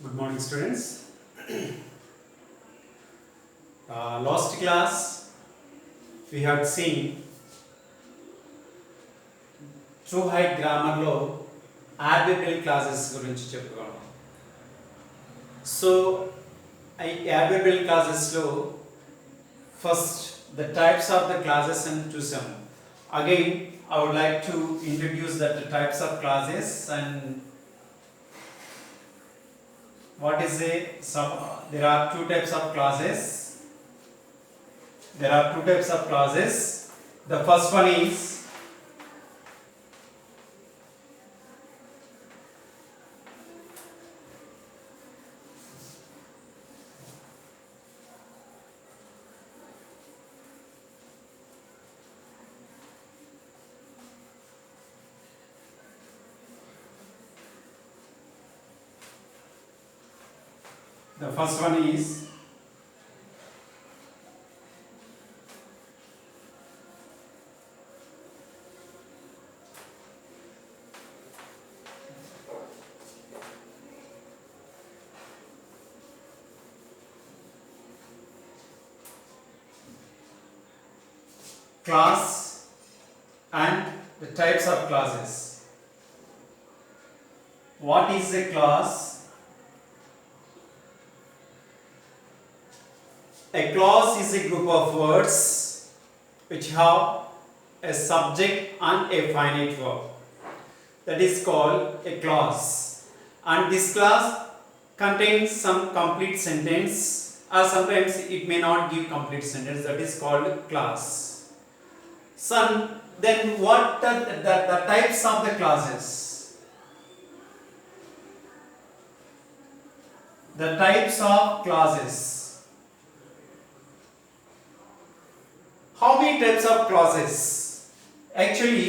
Good morning, students. Last class we had seen True Height Grammar లో adverbial clauses గురించి చెప్పుకున్నాం. So adverbial clauses లో first the types of the clauses and చూసాం. Again I would like to introduce the types of clauses and what is there are two types of clauses. There are two types of clauses. The first one is clause and the types of clauses. What is a clause? A clause is a group of words which have a subject and a finite verb. That is called a clause. And this clause contains some complete sentence, or sometimes it may not give complete sentence. That is called clause. Then what are the types of the clauses? The types of clauses. How many types of clauses? Actually,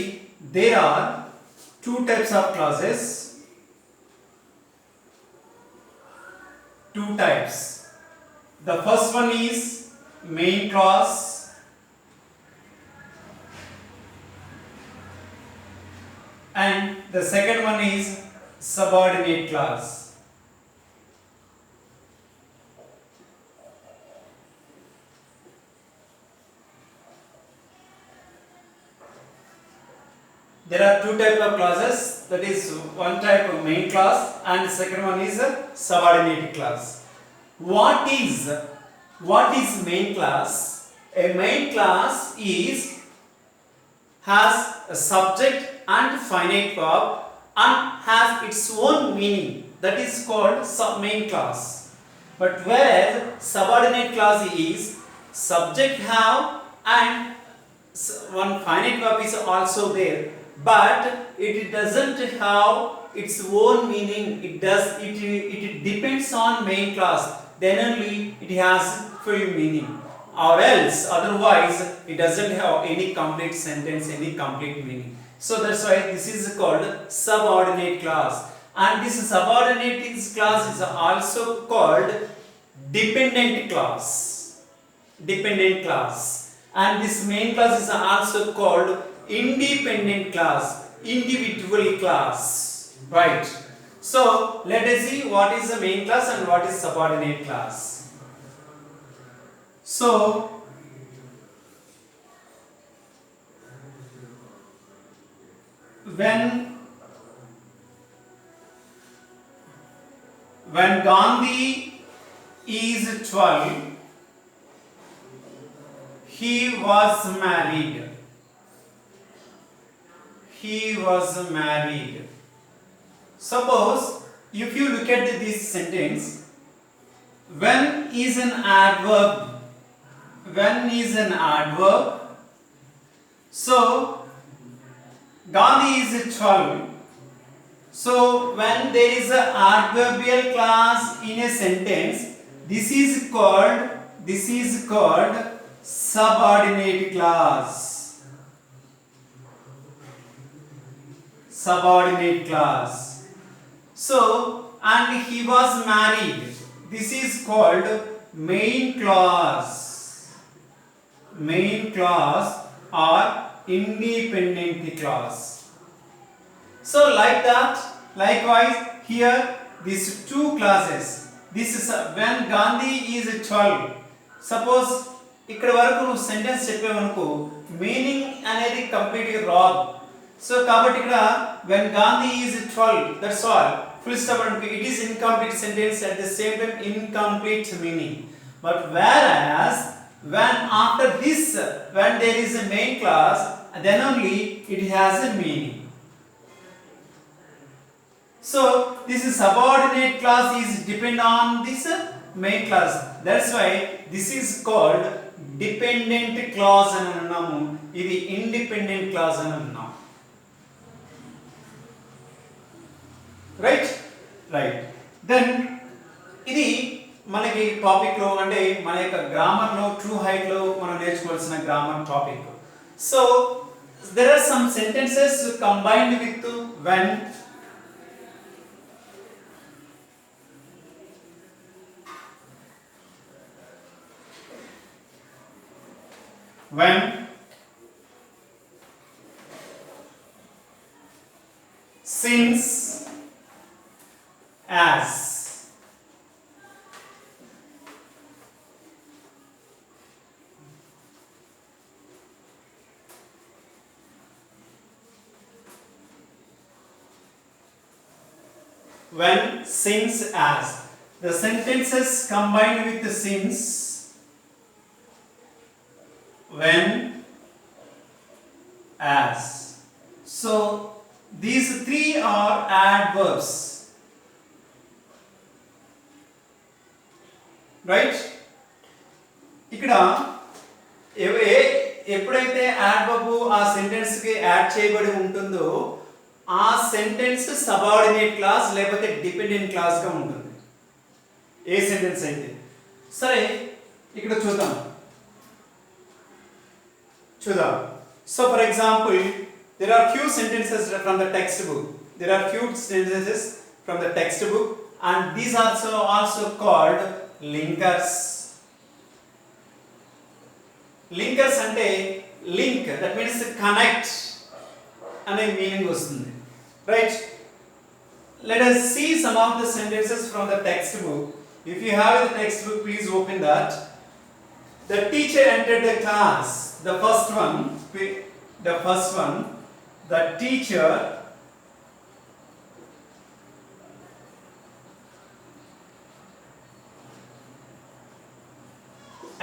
there are two types of clauses. Two types. The first one is main clause. And the second one is subordinate clause. There are two types of clauses, that is one type of main clause and the second one is a subordinate clause. What is main clause? A main clause has a subject and finite verb and has its own meaning, that is called main clause. But whereas subordinate clause is subject have and one finite verb is also there, but it doesn't have its own meaning. It depends on main clause, then only it has full meaning, or else otherwise it doesn't have any complete sentence, any complete meaning. So that's why this is called subordinate clause. And this subordinate clause is also called dependent clause. And this main clause is also called independent clause, individual clause, right? So let us see what is the main clause and what is subordinate clause. So when Gandhi is 12, he was married. Suppose if you look at this sentence, when is an adverb. So Gandhi is 12. So when there is an adverbial clause in a sentence, this is called subordinate clause. So, and he was married, this is called main clause or independent clause. So like that, likewise here these two clauses. This is when Gandhi is 12. Suppose ఇక్కడ వరకు నువ్వు sentence చెప్పావనుకో meaning అనేది కంప్లీట్గా wrong. So కాబట్టి ఇక్కడ when Gandhi is 12, that's all, full stop అనుకో, it is incomplete sentence, at the same time incomplete meaning. But whereas when after this, when there is a main clause, then only it has a meaning. So this is subordinate clause is depend on this main clause. That's why this is called dependent clause అని అన్నాము. ఇది independent clause అని అన్నాము. Right. Then ఇది మనకి topic లో అంటే మన యొక్క గ్రామర్ లో ట్రూ హైట్ లో మనం నేర్చుకోవాల్సిన grammar topic. So there are some sentences combined with when, since, as. When, since, as. The sentences combined with the since, when, as. So these three are adverbs, right? ఇక్కడ ఎప్పుడైతే adverb ఆ sentence కి add చేయబడి ఉంటుందో ఆ sentence subordinate class లేకపోతే dependent class గా ఉంటుంది ఏ సెంటెన్స్ అయితే. సరే ఇక్కడ చూద్దాం. So for example, there are few sentences from the textbook. And these are also called linkers. Linkers అంటే link, that means connect అనే మీనింగ్ వస్తుంది. Right? Let us see some of the sentences from the textbook. If you have the textbook, please open that. The teacher entered the class. The first one, the teacher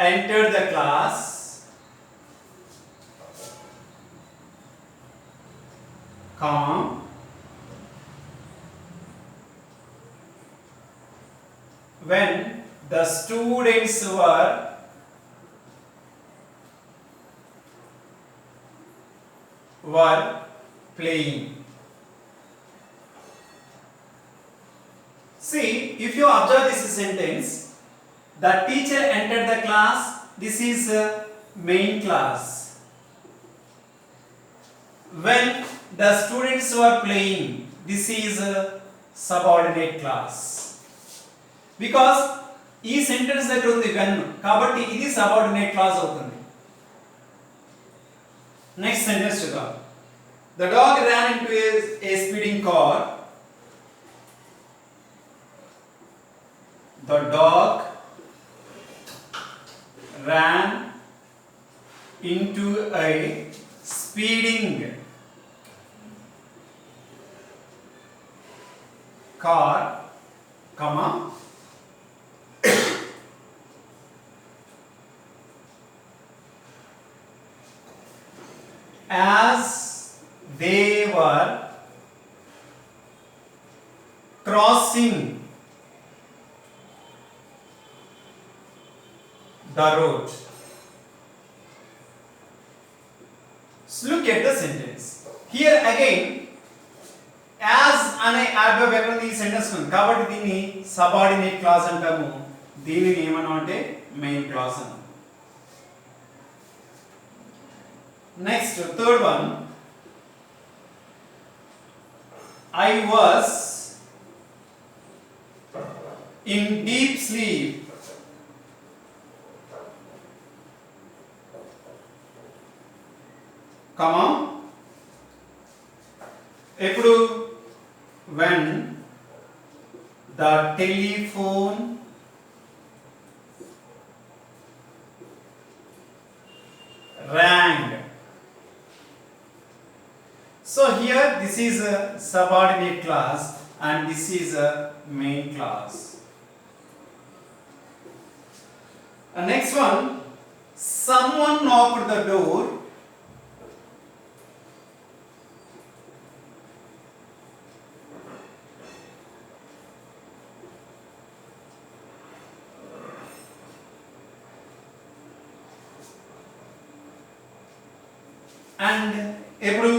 entered the class when the students were playing. See, if you observe this sentence, the teacher entered the class, this is main class. When the students were playing, this is subordinate class. Because ఈ sentence దగ్గర ఉంది when, కాబట్టి ఇది subordinate clause అవుతుంది. Next sentence చూద్దాం. The dog ran into a speeding car. The dog ran into a speeding car, comma, as they were crossing the road. So look at the sentence. Here again, as అనే adverb ఎక్కడ ఉంది ఈ sentence ఉంది కాబట్టి దీన్ని subordinate class అంటాము. దీనిని ఏమన్నా అంటే మెయిన్ క్లాస్ అంటాము. Next, third one. I was in deep sleep. Comma. ఎప్పుడు when The telephone rang. So here this is a subordinate clause and this is a main clause. Next one, someone knocked the door. And ఎప్పుడు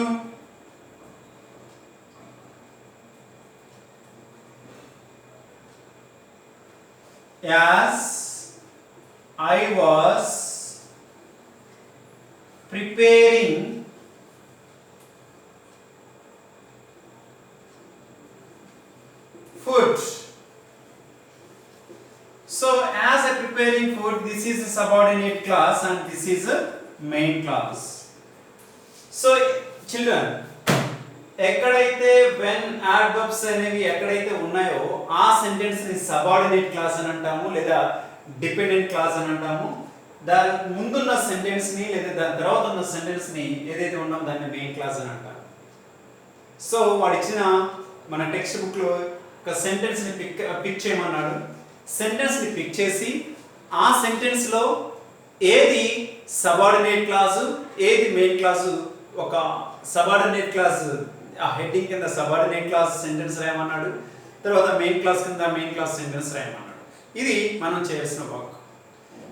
as I was preparing food. So as I preparing food, this is a subordinate clause and this is a main clause. So children, ఎక్కడైతే when adverbs అనేవి ఎక్కడైతే ఉన్నాయో ఆ sentence ని subordinate class అని అంటాము లేదా డిపెండెంట్ క్లాస్ అని అంటాము. దాని ముందున్న సెంటెన్స్ ని లేదా దాని తర్వాత ఉన్న సెంటెన్స్ ని ఏదైతే ఉన్నామో దాన్ని మెయిన్ క్లాస్ అని అంటాం. సో వాడు ఇచ్చిన మన టెక్స్ట్ బుక్ లో ఒక సెంటెన్స్ ని పిక్ చేయమన్నాడు. సెంటెన్స్ ని పిక్ చేసి ఆ సెంటెన్స్ లో ఏది సబార్డినేట్ క్లాసు ఏది మెయిన్ క్లాసు, ఒక సబార్డినేట్ క్లాస్ ఆ హెడ్డింగ్ కింద సబార్డినేట్ క్లాస్ సెంటెన్స్ రాయమన్నాడు, తర్వాత మెయిన్ క్లాస్ కింద మెయిన్ క్లాస్ సెంటెన్స్ రాయమన్నాడు. ఇది మనం చేయాల్సిన వర్క్.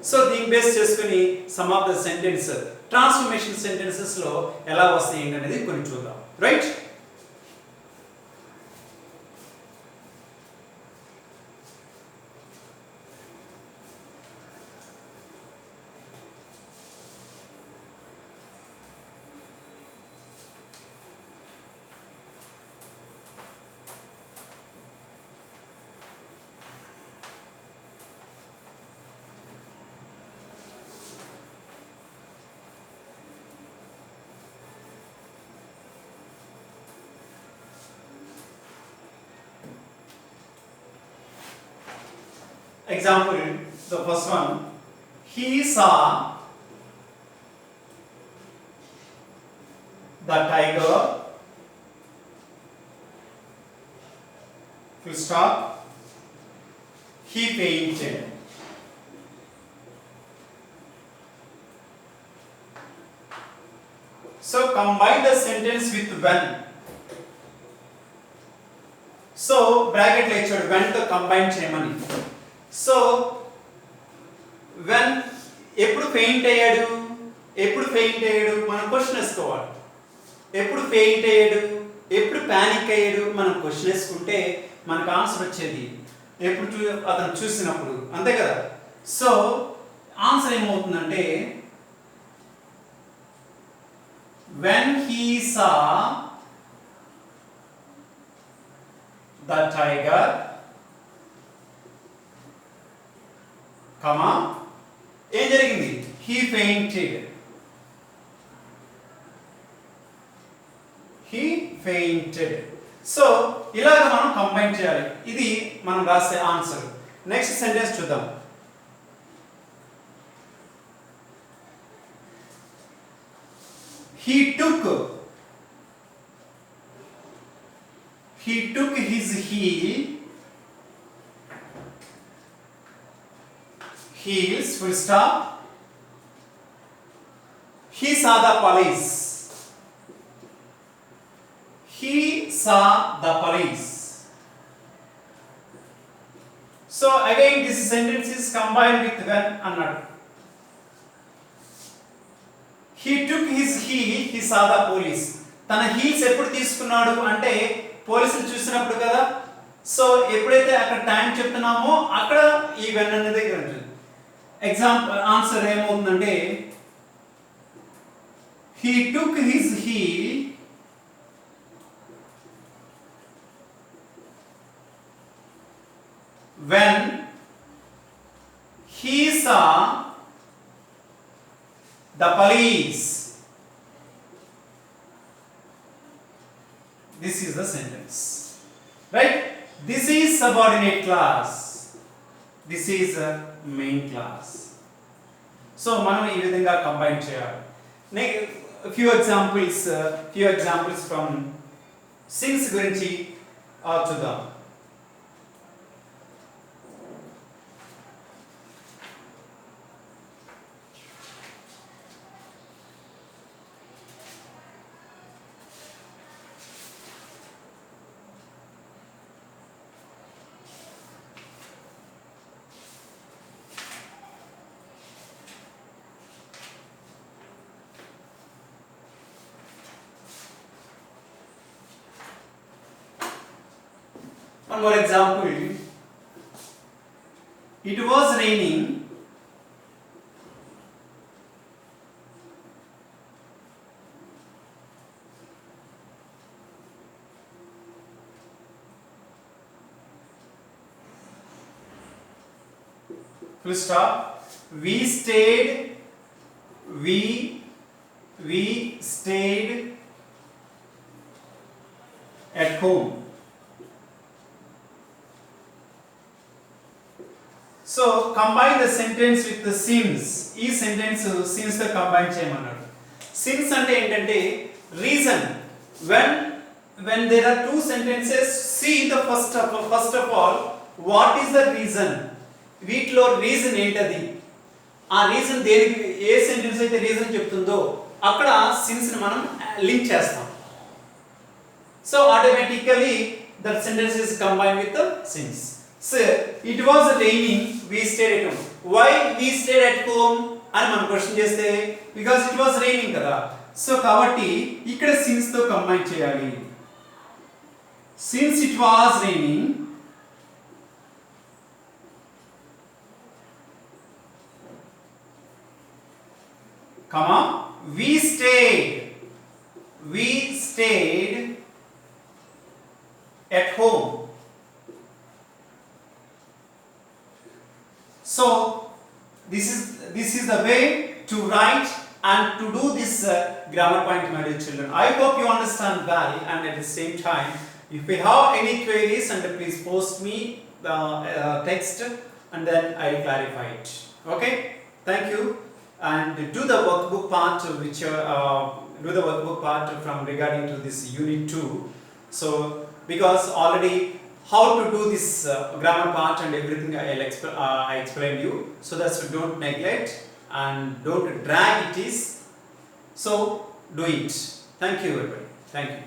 సో దీన్ని బేస్ చేసుకుని some of the sentence transformation sentences లో ఎలా వస్తాయి అనేది కొన్ని చూద్దాం. Right? Example, the first one, he saw the tiger, full stop, he fainted. So combine the sentence with when. So bracket లో ఇచ్చాడు when తో combine చేయమని. సో వెన్ ఎప్పుడు ఫెయింట్ అయ్యాడు, ఎప్పుడు ఫెయింట్ అయ్యాడు మనం క్వశ్చన్ వేసుకోవాలి. ఎప్పుడు ఫెయింట్ అయ్యాడు, ఎప్పుడు ప్యానిక్ అయ్యాడు మనం క్వశ్చన్ వేసుకుంటే మనకు ఆన్సర్ వచ్చేది ఎప్పుడు అతను చూసినప్పుడు, అంతే కదా. సో ఆన్సర్ ఏమవుతుందంటే when he saw the tiger, కమా ఏం జరిగింది, he fainted. He fainted. So ఇలాగ మనం కంబైన్ చేయాలి. ఇది మనం రాసే ఆన్సర్. నెక్స్ట్ సెంటెన్స్ చూద్దాం. He took his heels, full stop. He saw the police. He saw the police. So again this sentence is combined with when అన్నాడు. He took his heel, he saw the police. తన heels ఎప్పుడు తీసుకున్నాడు అంటే పోలీసులు చూసినప్పుడు కదా. So ఎప్పుడైతే అక్కడ టైం చెప్తున్నామో అక్కడ ఈ వెన్ అనేది దగ్గర ఉంటుంది. ఎగ్జాంపుల్ ఆన్సర్ ఏమవుతుందంటే he took his heel when he saw the police. This is the sentence, right? This is subordinate class. This is a main class. So మనం ఈ విధంగా కంబైన్ చేయాలి. few examples from since గురించి చూద్దాం. One more example. It was raining. Full stop. We stayed at home. So combine the sentence with the since. ఈ sentence since తో combine చేయమన్నాడు. Since అంటే ఏంటంటే reason. When there are two sentences, see the first of all what is the reason. వీటిలో reason ఏంటది? ఆ reason దేనికి ఏ sentence అయితే రీజన్ చెప్తుందో అక్కడ since ని మనం లింక్ చేస్తాం. So automatically that sentence is combined with the since. So it was raining, we stayed at home. Why we stayed at home అని మనం క్వశ్చన్ చేస్తే because it was raining కదా. సో కాబట్టి ఇక్కడ since తో కంబైన్ చేయాలి. Since it was raining, comma, we stayed at home. So this is the way to write and to do this grammar point, my dear children. I hope you understand well, and at the same time, if you have any queries, and please post me the text, and then I will clarify it. Okay? Thank you. And do the workbook part, from regarding to this unit 2. So because already how to do this grammar part and everything I explained you, so that don't neglect and don't drag it is. So do it. Thank you everybody. Thank you.